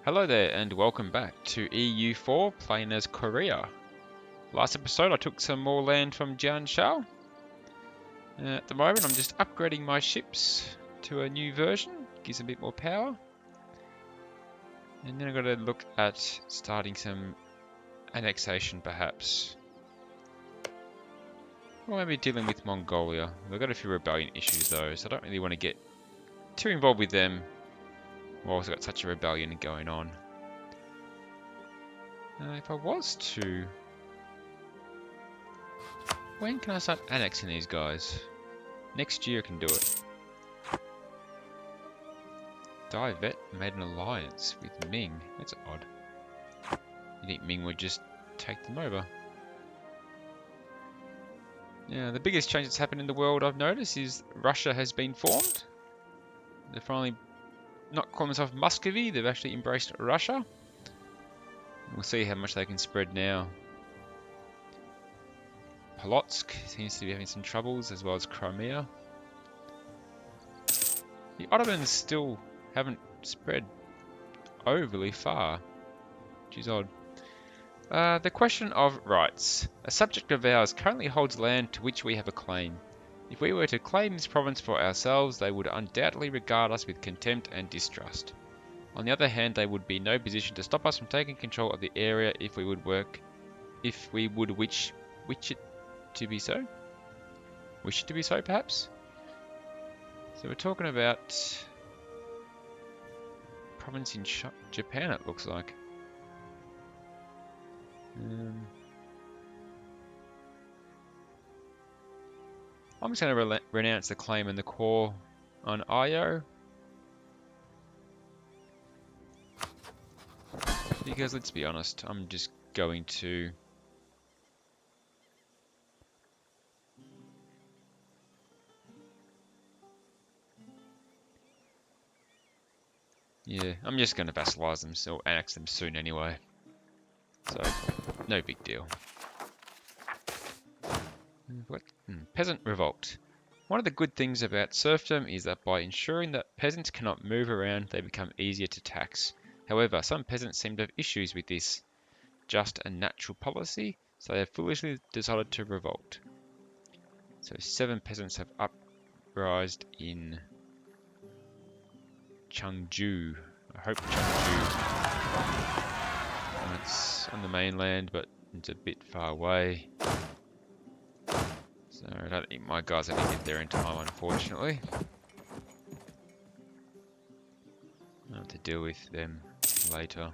Hello there and welcome back to EU4 playing as Korea. Last episode I took some more land from Jianshao. At the moment I'm just upgrading my ships to a new version, gives a bit more power. And then I've got to look at starting some annexation perhaps. Or maybe dealing with Mongolia. We've got a few rebellion issues though, so I don't really want to get too involved with them whilst I've got such a rebellion going on. If I was to... When can I start annexing these guys? Next year I can do it. Dai Vet made an alliance with Ming. That's odd. You think Ming would just take them over? Yeah, the biggest change that's happened in the world I've noticed is Russia has been formed. They're finally not calling themselves Muscovy, they've actually embraced Russia. We'll see how much they can spread now. Polotsk seems to be having some troubles, as well as Crimea. The Ottomans still haven't spread overly far, which is odd. The question of rights. A subject of ours currently holds land to which we have a claim. If we were to claim this province for ourselves, they would undoubtedly regard us with contempt and distrust. On the other hand, they would be in no position to stop us from taking control of the area if we would wish it to be so. Wish it to be so, perhaps? So we're talking about province in Japan, it looks like. I'm just going to renounce the claim and the core on Io. Because let's be honest, I'm just going to... Yeah, I'm just going to vassalize them, so annex them soon anyway. So, no big deal. What? Peasant revolt. One of the good things about serfdom is that by ensuring that peasants cannot move around, they become easier to tax. However, some peasants seem to have issues with this just and natural policy, so they have foolishly decided to revolt. So 7 peasants have uprised in Chengdu. I hope Chengdu. It's on the mainland, but it's a bit far away. So I don't think my guys are going to get there in time, unfortunately. I'll have to deal with them later.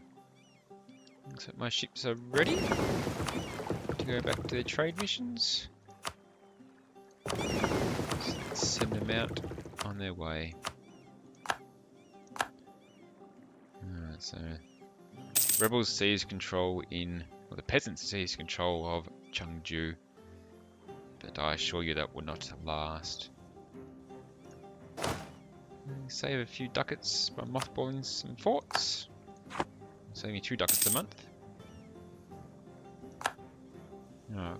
Looks like my ships are ready to go back to their trade missions. So let's send them out on their way. Alright, so rebels seize control or the peasants seize control of Chengdu. But I assure you that will not last. Save a few ducats by mothballing some forts. Saving me 2 ducats a month.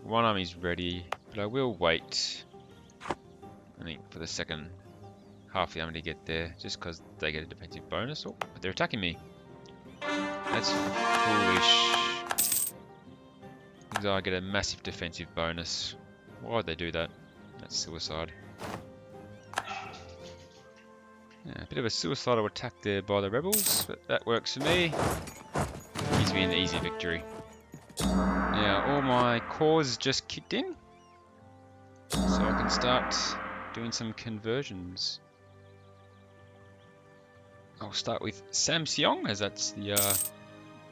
One army's ready, but I will wait, I think, for the second half of the army to get there, just because they get a defensive bonus. Oh, but they're attacking me. That's foolish. Because I get a massive defensive bonus. Why would they do that? That's suicide. Yeah, a bit of a suicidal attack there by the rebels, but that works for me. Gives me an easy victory. Now, all my cores just kicked in, so I can start doing some conversions. I'll start with Samseong, as that's the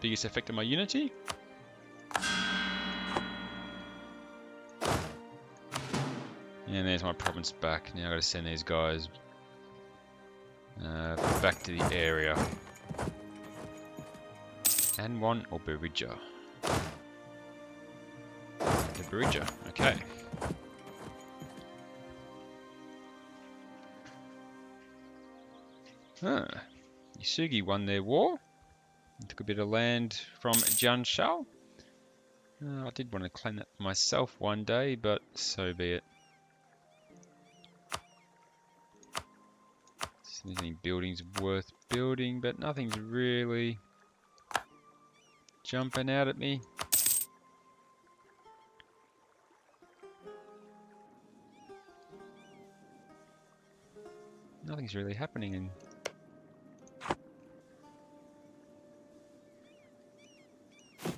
biggest effect of my unity. And there's my province back. Now I've got to send these guys back to the area. And one or Berija. The Berija, okay. Yasugi won their war. Took a bit of land from Jianshao. I did want to claim that for myself one day, but so be it. Any buildings worth building, but nothing's really jumping out at me. Nothing's really happening in...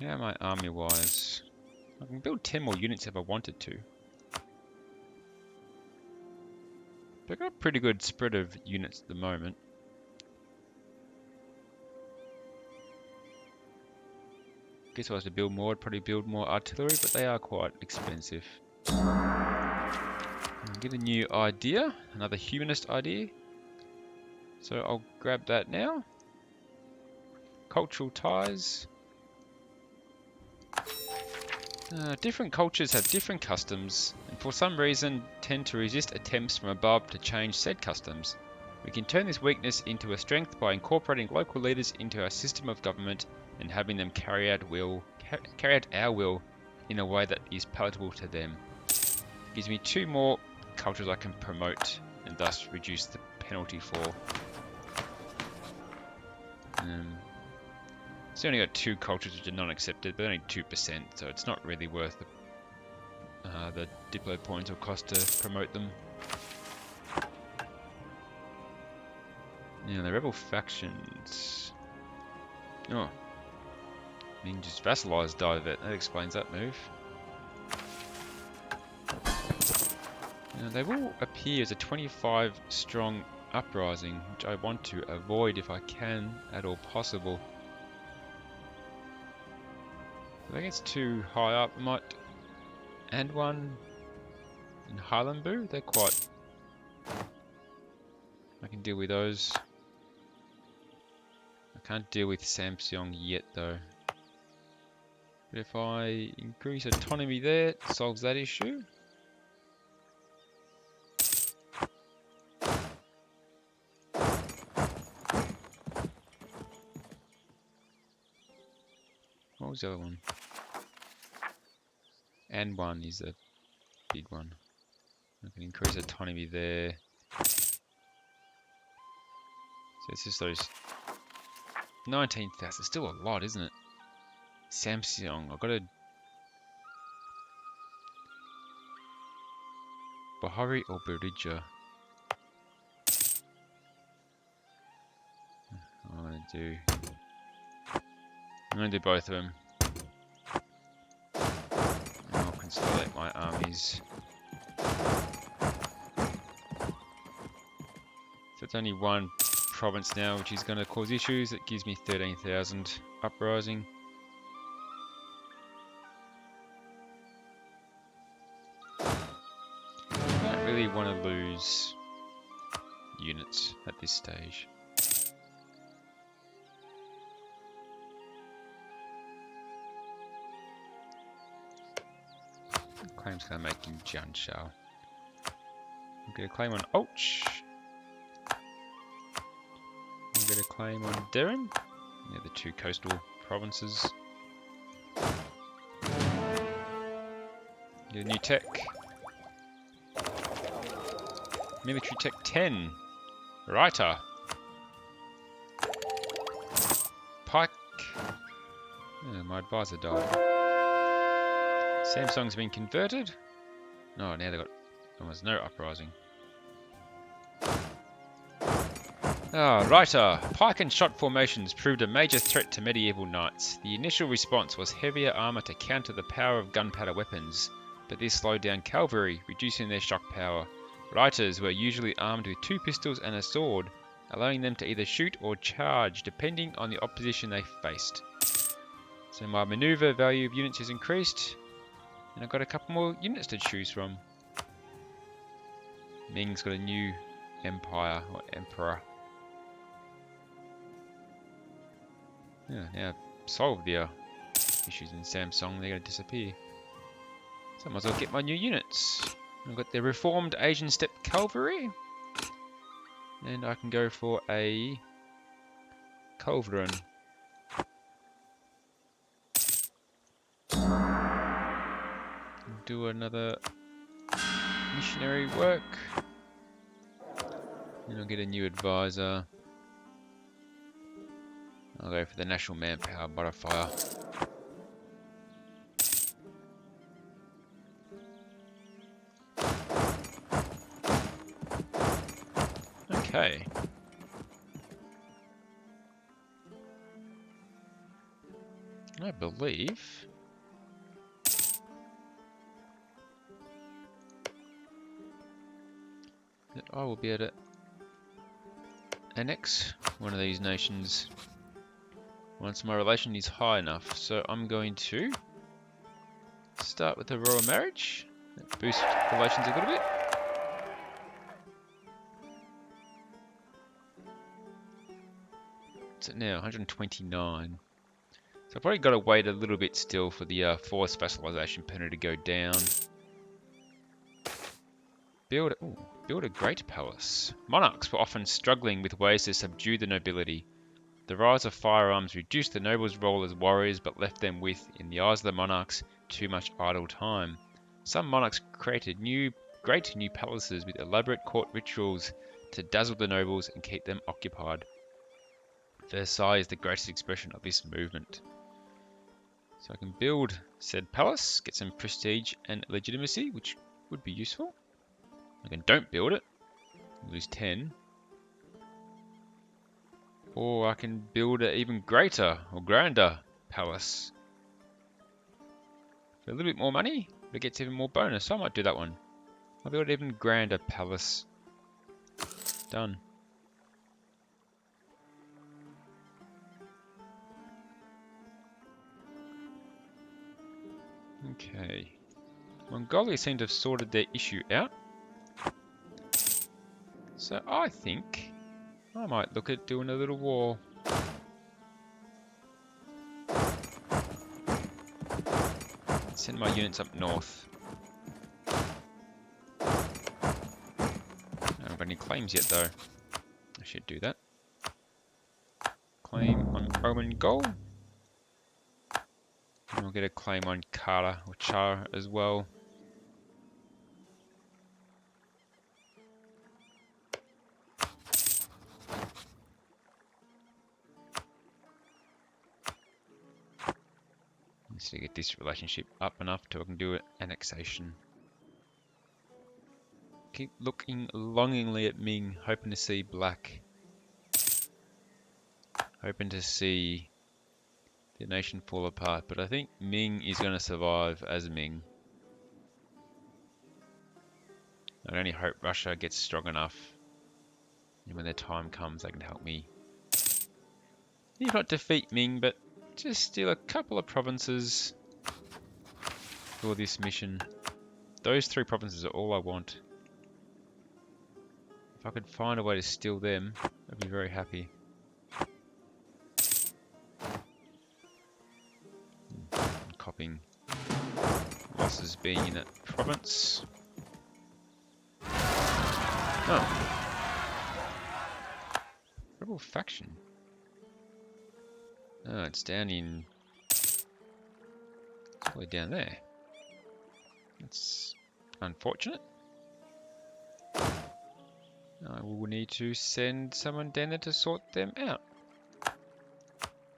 How am I army-wise? I can build 10 more units if I wanted to. But I've got a pretty good spread of units at the moment. Guess if I was to build more, I'd probably build more artillery, but they are quite expensive. I'll get a new idea, another humanist idea. So I'll grab that now. Cultural ties. Different cultures have different customs, and for some reason tend to resist attempts from above to change said customs. We can turn this weakness into a strength by incorporating local leaders into our system of government and having them carry out our will in a way that is palatable to them. It gives me 2 more cultures I can promote and thus reduce the penalty for. So only got 2 cultures which are not accepted, but only 2%, so it's not really worth the diplo points or cost to promote them. Now the rebel factions. Oh, Ming just vassalized Divet. That explains that move. Now they will appear as a 25 strong uprising, which I want to avoid if I can at all possible. I think it's too high up. I might add one in Highlandbu. They're quite... I can deal with those. I can't deal with Samseong yet though. But if I increase autonomy there, it solves that issue. What was the other one? And one is a big one. I can increase autonomy there. So it's just those 19,000. Still a lot, isn't it? Samseong. I've got to Bahari or Berija. I'm gonna do both of them. I'll consolidate my armies. So it's only one province now, which is going to cause issues. It gives me 13,000 uprising. I don't really want to lose units at this stage. Claim's going to make him Jansha. I'll get a claim on Och. I'll get a claim on Deren. They're the 2 coastal provinces. Get a new tech. Military tech 10. Writer. Pike. Oh, my advisor died. Samsung's been converted. No, now they've got almost no uprising. Writer. Pike and shot formations proved a major threat to medieval knights. The initial response was heavier armor to counter the power of gunpowder weapons, but this slowed down cavalry, reducing their shock power. Reiters were usually armed with 2 pistols and a sword, allowing them to either shoot or charge depending on the opposition they faced. So my maneuver value of units is increased. And I've got a couple more units to choose from. Ming's got a new empire, or emperor. Yeah, now solve the issues in Samsung, they're going to disappear. So I might as well get my new units. I've got the reformed Asian Steppe Cavalry. And I can go for a Culverin. Do another missionary work. And I'll get a new advisor. I'll go for the National Manpower Butterfire. I believe that I will be able to annex one of these nations once my relation is high enough. So I'm going to start with a royal marriage. Boost relations a little bit. What's it now? 129. So I've probably got to wait a little bit still for the forced vassalization penalty to go down. Build a great palace. Monarchs were often struggling with ways to subdue the nobility. The rise of firearms reduced the nobles' role as warriors, but left them with, in the eyes of the monarchs, too much idle time. Some monarchs created great new palaces with elaborate court rituals to dazzle the nobles and keep them occupied. Versailles is the greatest expression of this movement. So I can build said palace, get some prestige and legitimacy, which would be useful. I can don't build it, lose 10. Or I can build an even greater or grander palace. For a little bit more money, but it gets even more bonus, so I might do that one. I'll build an even grander palace. Done. Okay. Mongolia seem to have sorted their issue out. So I think I might look at doing a little war. Send my units up north. I haven't got any claims yet though. I should do that. Claim on Omen Goal. And we'll get a claim on Kara or Char as well. Just to get this relationship up enough till I can do an annexation. Keep looking longingly at Ming, hoping to see black. Hoping to see the nation fall apart, but I think Ming is going to survive as Ming. I only hope Russia gets strong enough, and when their time comes, they can help me. If not defeat Ming, but just steal a couple of provinces for this mission. Those 3 provinces are all I want. If I could find a way to steal them, I'd be very happy. Copying losses being in that province. Oh. Rebel faction. Oh, it's down in... all the way down there. That's unfortunate. I will need to send someone down there to sort them out.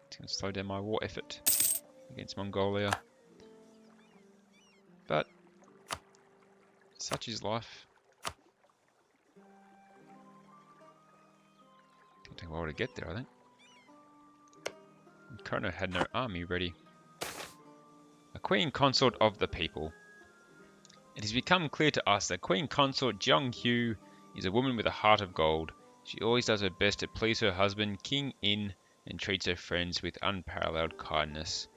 It's going to slow down my war effort against Mongolia. But such is life. It'll take a while to get there, I think. Kono had no army ready. A queen consort of the people. It has become clear to us that Queen Consort Jeong Hyu is a woman with a heart of gold. She always does her best to please her husband, King In, and treats her friends with unparalleled kindness.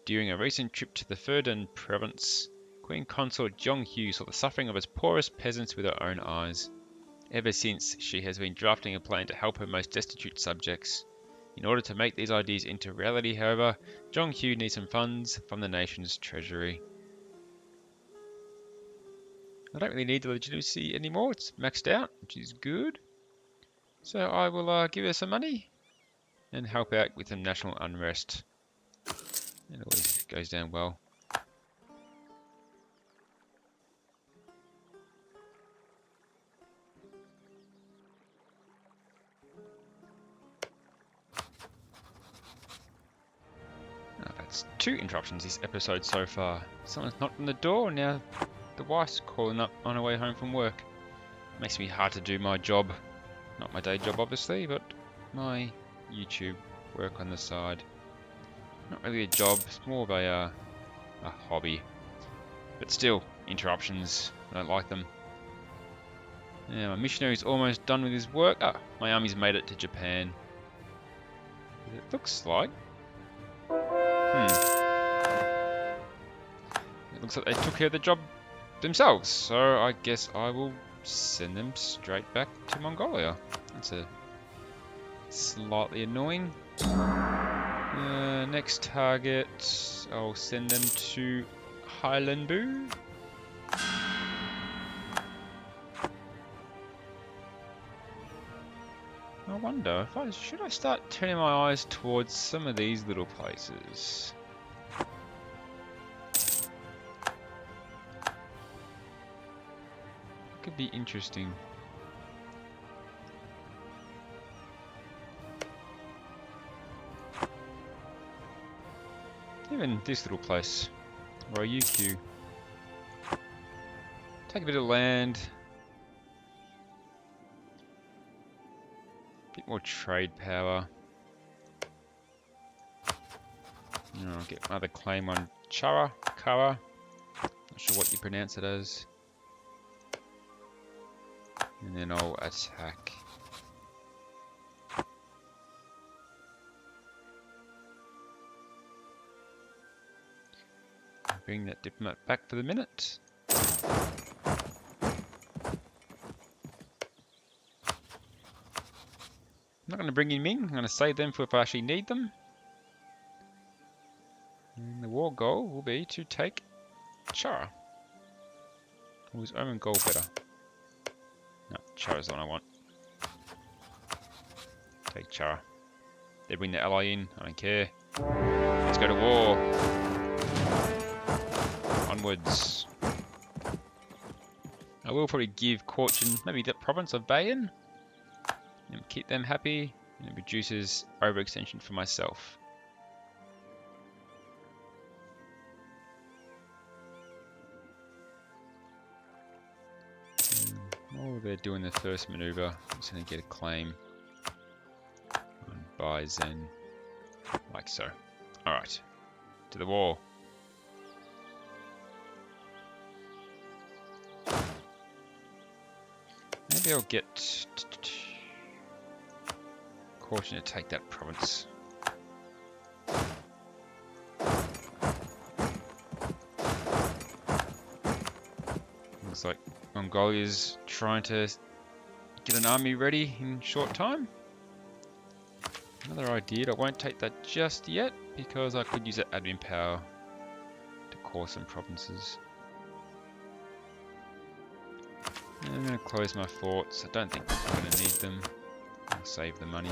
During a recent trip to the Fudan province, Queen Consort Jeong Hyu saw the suffering of its poorest peasants with her own eyes. Ever since, she has been drafting a plan to help her most destitute subjects. In order to make these ideas into reality, however, Jeong Hyu needs some funds from the nation's treasury. I don't really need the legitimacy anymore, it's maxed out, which is good. So I will give her some money and help out with some national unrest. It always goes down well. I've had 2 interruptions this episode so far. Someone's knocked on the door, and now the wife's calling up on her way home from work. Makes me hard to do my job. Not my day job, obviously, but my YouTube work on the side. Not really a job, it's more of a hobby. But still, interruptions, I don't like them. Yeah, my missionary's almost done with his work. Ah, my army's made it to Japan. It looks like. It looks like they took care of the job themselves, so I guess I will send them straight back to Mongolia. That's a slightly annoying. Next target, I'll send them to Highlandbu. I wonder if should I start turning my eyes towards some of these little places. Could be interesting. Even this little place, Ryukyu. Take a bit of land. Bit more trade power. I'll get another claim on Kara. Not sure what you pronounce it as. And then I'll attack. Bring that diplomat back for the minute. I'm not going to bring in Ming. I'm going to save them for if I actually need them. And the war goal will be to take Chara. Or is Omen goal better? No, Chara's the one I want. Take Chara. They bring the ally in. I don't care. Let's go to war. Onwards. I will probably give Korchin maybe that province of Bayan and keep them happy, and it reduces overextension for myself. While they're doing the first maneuver, I'm just going to get a claim on Baizen, like so. Alright, to the war. Maybe I'll get Korchin to take that province. Looks like Mongolia's trying to get an army ready in short time. Another idea, I won't take that just yet because I could use that admin power to core some provinces. I'm going to close my forts. I don't think I'm going to need them. I'll save the money.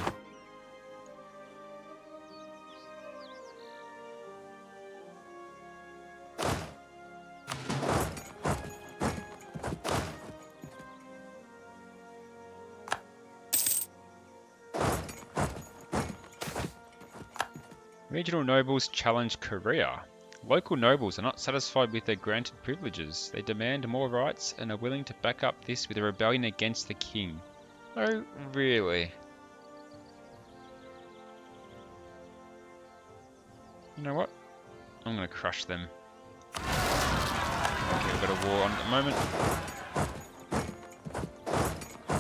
Regional nobles challenge Korea. Local nobles are not satisfied with their granted privileges. They demand more rights and are willing to back up this with a rebellion against the king. Oh, really? You know what? I'm going to crush them. Okay, we've got a war on at the moment.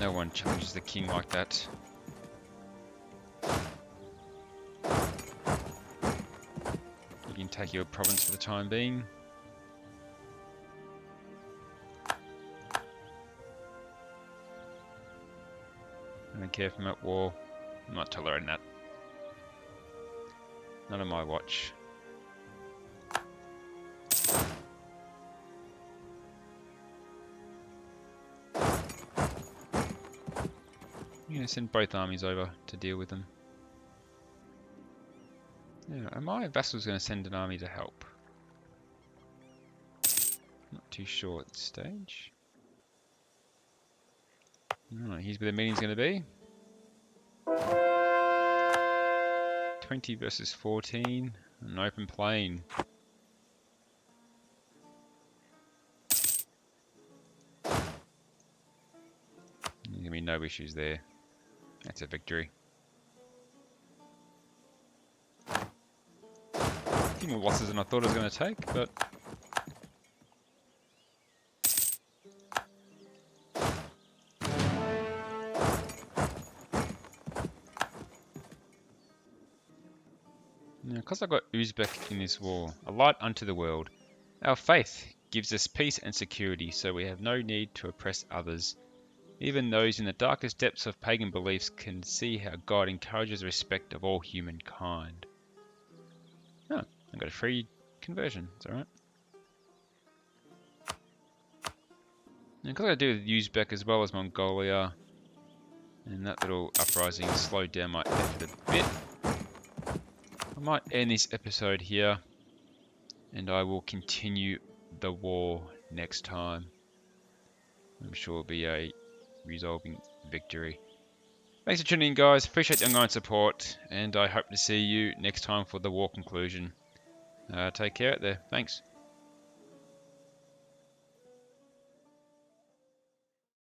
No one challenges the king like that. You can take your province for the time being. I don't care if I'm at war. I'm not tolerating that. Not on my watch. I'm going to send both armies over to deal with them. Yeah, are my vassals going to send an army to help? Not too sure at this stage. Alright, here's where the meeting's going to be. 20 versus 14, an open plain. There's going to be no issues there. That's a victory. few more losses than I thought I was going to take, but... Now, because I've got Uzbek in this war, a light unto the world. Our faith gives us peace and security, so we have no need to oppress others. Even those in the darkest depths of pagan beliefs can see how God encourages respect of all humankind. Oh, I got a free conversion. It's alright. And because I do with Uzbek as well as Mongolia, and that little uprising slowed down my effort a bit, I might end this episode here, and I will continue the war next time. I'm sure it'll be a resolving victory. Thanks for tuning in, guys. Appreciate the ongoing support, and I hope to see you next time for the war conclusion. Take care out there. Thanks.